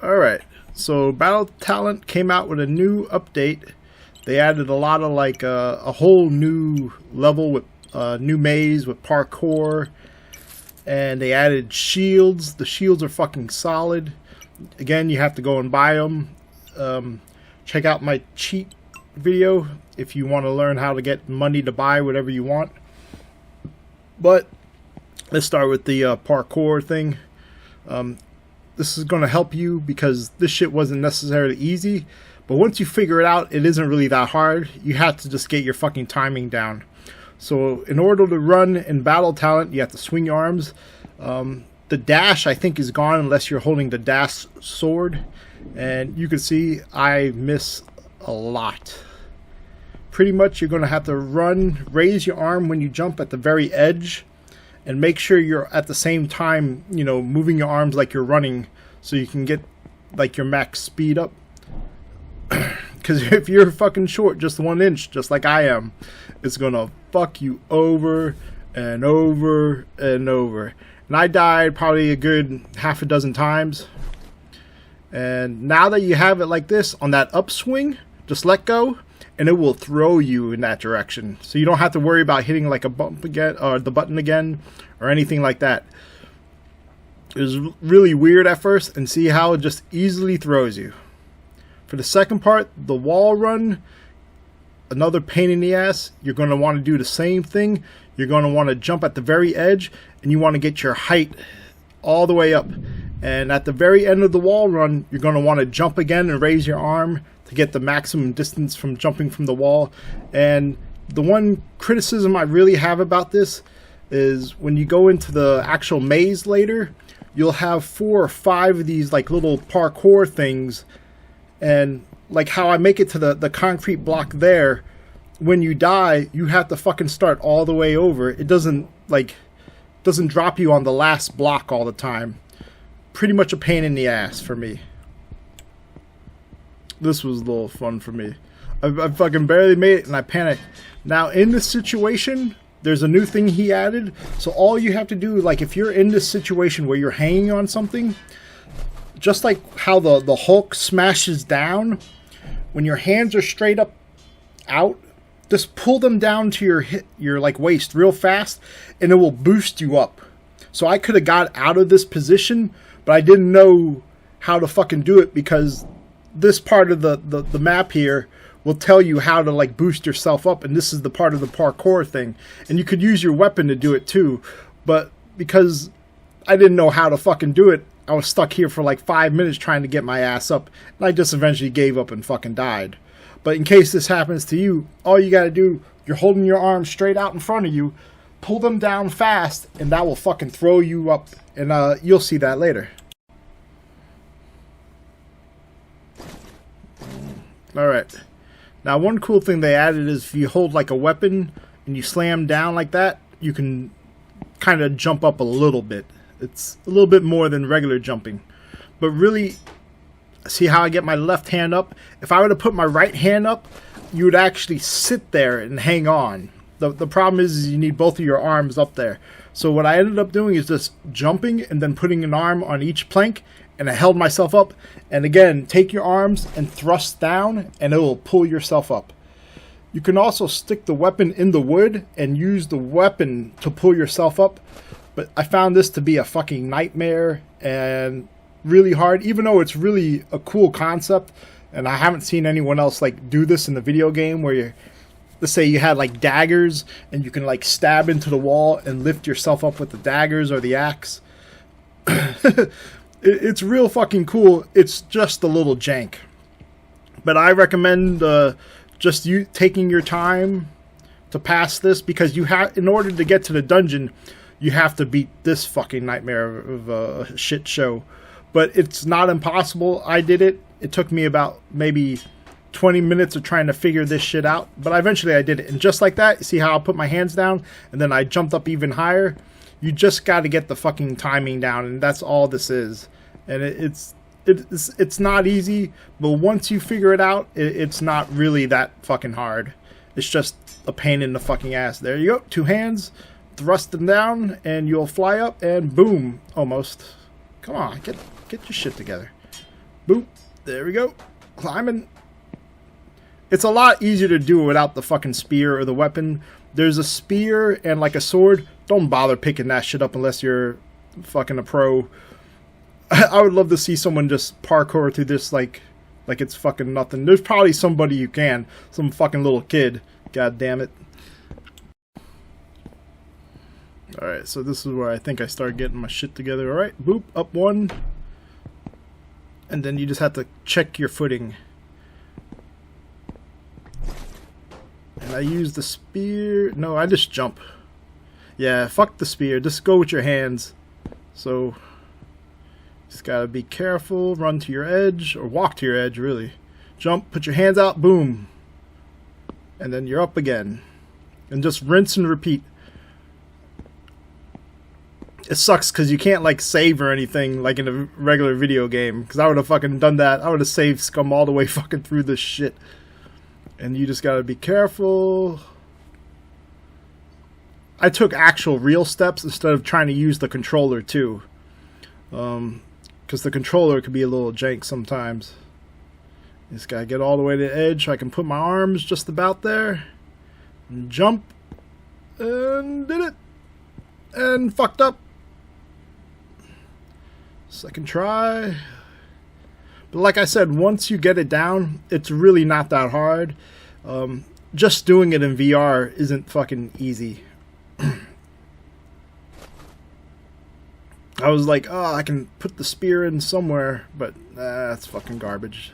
Alright, so Battle Talent came out with a new update. They added a lot of a whole new level with new maze with parkour. And they added shields. The shields are fucking solid. Again, you have to go and buy them. Check out my cheat video if you want to learn how to get money to buy whatever you want. But let's start with the parkour thing. This is going to help you because this shit wasn't necessarily easy. But once you figure it out, it isn't really that hard. You have to just get your fucking timing down. So in order to run in Battle Talent, you have to swing your arms. The dash, I think, is gone unless you're holding the dash sword. And you can see I miss a lot. Pretty much you're going to have to run, raise your arm when you jump at the very edge. And make sure you're at the same time, you know, moving your arms like you're running so you can get like your max speed up. Because if you're fucking short, just 1 inch, just like I am, it's going to fuck you over and over and over. And I died probably a good half a dozen times. And now that you have it like this, on that upswing, just let go. And it will throw you in that direction. So you don't have to worry about hitting like a bump again or the button again or anything like that. It was really weird at first, and see how it just easily throws you. For the second part, the wall run, another pain in the ass. You're going to want to do the same thing. You're going to want to jump at the very edge, and you want to get your height all the way up. And at the very end of the wall run, you're going to want to jump again and raise your arm to get the maximum distance from jumping from the wall. And the one criticism I really have about this is when you go into the actual maze later, you'll have 4 or 5 of these like little parkour things. And like how I make it to the concrete block there, when you die, you have to fucking start all the way over. It doesn't drop you on the last block all the time. Pretty much a pain in the ass for me. This was a little fun for me. I fucking barely made it and I panicked. Now in this situation, there's a new thing he added. So all you have to do, like if you're in this situation where you're hanging on something, just like how the Hulk smashes down, when your hands are straight up out, just pull them down to your like waist real fast and it will boost you up. So I could have got out of this position, but I didn't know how to fucking do it because this part of the map here will tell you how to like boost yourself up, and this is the part of the parkour thing. And you could use your weapon to do it too, but because I didn't know how to fucking do it, I was stuck here for like 5 minutes trying to get my ass up, and I just eventually gave up and fucking died. But in case this happens to you, all you gotta do, you're holding your arms straight out in front of you, pull them down fast, and that will fucking throw you up, and you'll see that later. Alright, now one cool thing they added is if you hold like a weapon and you slam down like that, you can kind of jump up a little bit. It's a little bit more than regular jumping. But really, see how I get my left hand up? If I were to put my right hand up, you would actually sit there and hang on. The problem is you need both of your arms up there. So what I ended up doing is just jumping and then putting an arm on each plank, and I held myself up. And again, take your arms and thrust down, and it will pull yourself up. You can also stick the weapon in the wood and use the weapon to pull yourself up. But I found this to be a fucking nightmare and really hard, even though it's really a cool concept. And I haven't seen anyone else like do this in the video game where you, let's say you had like daggers and you can like stab into the wall and lift yourself up with the daggers or the axe. It's real fucking cool. It's just a little jank. But I recommend just you taking your time to pass this, because you have, in order to get to the dungeon, you have to beat this fucking nightmare of a shit show. But it's not impossible. I did it. It took me about maybe 20 minutes of trying to figure this shit out. But eventually I did it. And just like that, you see how I put my hands down and then I jumped up even higher? You just got to get the fucking timing down, and that's all this is. And it's not easy, but once you figure it out, it's not really that fucking hard. It's just a pain in the fucking ass. There you go. 2 hands, thrust them down, and you'll fly up, and boom, almost. Come on, get your shit together. Boop. There we go. Climbing. It's a lot easier to do it without the fucking spear or the weapon. There's a spear and like a sword. Don't bother picking that shit up unless you're fucking a pro. I would love to see someone just parkour through this like it's fucking nothing. There's probably somebody you can. Some fucking little kid. God damn it. Alright, so this is where I think I start getting my shit together. Alright, boop, up one. And then you just have to check your footing. And I use the spear. No, I just jump. Yeah, fuck the spear. Just go with your hands. So, just gotta be careful. Run to your edge. Or walk to your edge, really. Jump, put your hands out, boom. And then you're up again. And just rinse and repeat. It sucks because you can't like save or anything like in a regular video game. Because I would have fucking done that. I would have saved scum all the way fucking through this shit. And you just gotta be careful. I took actual real steps instead of trying to use the controller too. Because the controller could be a little jank sometimes. You just gotta get all the way to the edge so I can put my arms just about there. And jump. And did it. And fucked up. Second try. But like I said, once you get it down, it's really not that hard. Just doing it in VR isn't fucking easy. I was like, oh, I can put the spear in somewhere, but that's fucking garbage.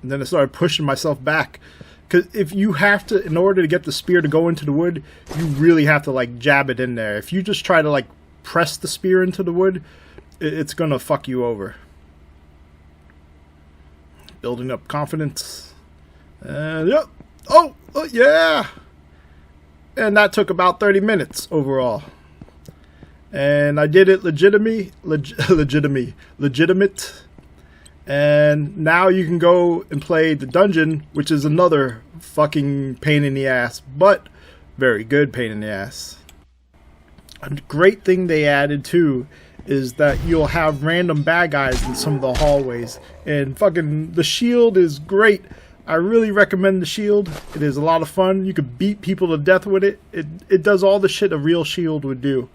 And then I started pushing myself back. Because if you have to, in order to get the spear to go into the wood, you really have to like jab it in there. If you just try to like press the spear into the wood, it's gonna fuck you over. Building up confidence. And yep. Oh, yeah. And that took about 30 minutes overall. And I did it legitimate. And now you can go and play the dungeon, which is another fucking pain in the ass, but very good pain in the ass. A great thing they added too is that you'll have random bad guys in some of the hallways, and fucking the shield is great. I really recommend the shield. It is a lot of fun. You could beat people to death with it. It does all the shit a real shield would do.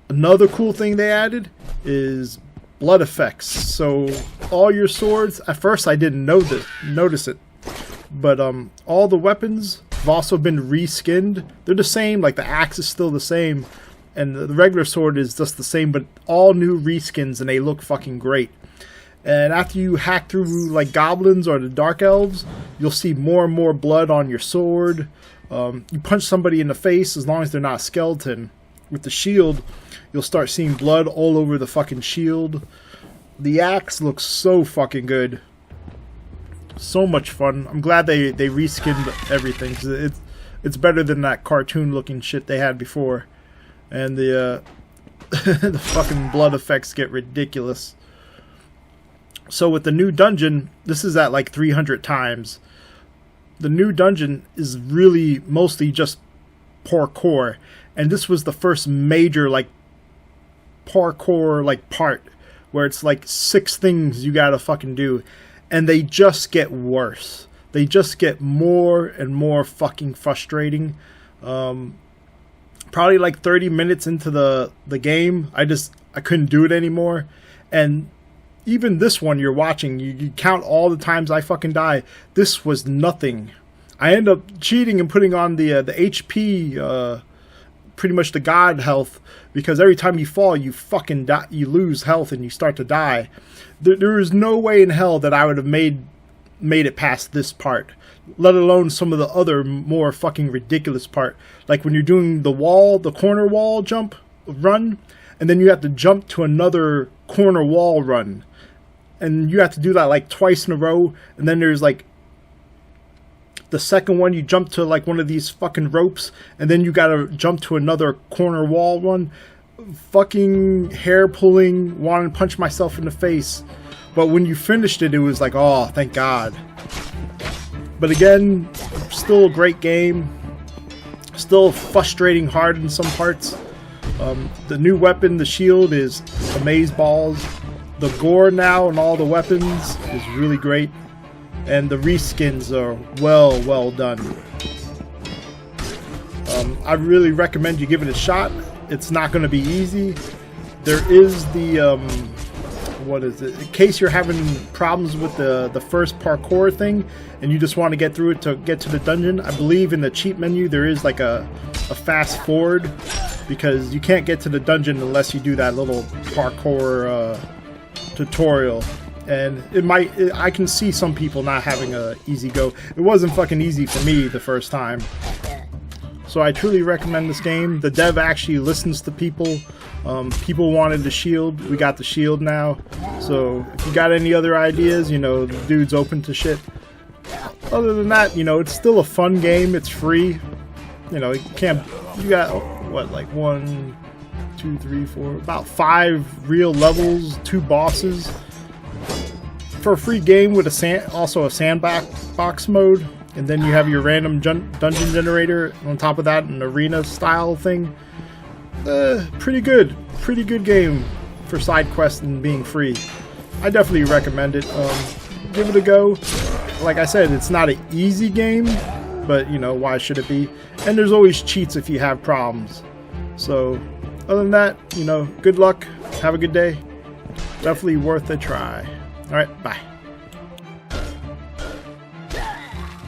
Another cool thing they added is blood effects. So all your swords, at first I didn't notice it, but all the weapons have also been reskinned. They're the same, like the axe is still the same, and the regular sword is just the same, but all new reskins, and they look fucking great. And after you hack through like goblins or the dark elves, you'll see more and more blood on your sword. You punch somebody in the face, as long as they're not a skeleton. With the shield, you'll start seeing blood all over the fucking shield. The axe looks so fucking good. So much fun. I'm glad they reskinned everything, because it's better than that cartoon looking shit they had before. And the the fucking blood effects get ridiculous. So with the new dungeon, this is at like 300 times. The new dungeon is really mostly just parkour, and this was the first major like parkour like part where it's like 6 things you gotta fucking do, and they just get worse. They just get more and more fucking frustrating. Probably like 30 minutes into the game, I couldn't do it anymore. And even this one you're watching, you count all the times I fucking die. This was nothing. I end up cheating and putting on the HP, pretty much the god health, because every time you fall, you fucking die, you lose health and you start to die. There is no way in hell that I would have made it past this part, let alone some of the other more fucking ridiculous part, like when you're doing the corner wall jump run, and then you have to jump to another corner wall run, and you have to do that like twice in a row. And then there's like the second one, you jump to like one of these fucking ropes, and then you gotta jump to another corner wall run. Fucking hair pulling, wanting to punch myself in the face. But when you finished it, it was like, oh, thank God. But again, still a great game. Still frustrating hard in some parts. The new weapon, the shield, is amazeballs. The gore now and all the weapons is really great, and the reskins are well done. I really recommend you give it a shot. It's not going to be easy. There is the what is it? In case you're having problems with the first parkour thing and you just want to get through it to get to the dungeon, I believe in the cheat menu there is like a fast forward, because you can't get to the dungeon unless you do that little parkour tutorial. And I can see some people not having a easy go. It wasn't fucking easy for me the first time. So I truly recommend this game. The dev actually listens to people. People wanted the shield. We got the shield now. So if you got any other ideas, you know, the dude's open to shit. Other than that, you know, it's still a fun game. It's free. You know, you got, what, like 1, 2, 3, 4, about 5 real levels, 2 bosses. For a free game with also a sandbox mode. And then you have your random dungeon generator. On top of that, an arena style thing. Pretty good game for side quests and being free. I definitely recommend it. Give it a go. Like I said, it's not an easy game, but you know, why should it be? And there's always cheats if you have problems. So other than that, you know, good luck. Have a good day. Definitely worth a try. Alright, bye.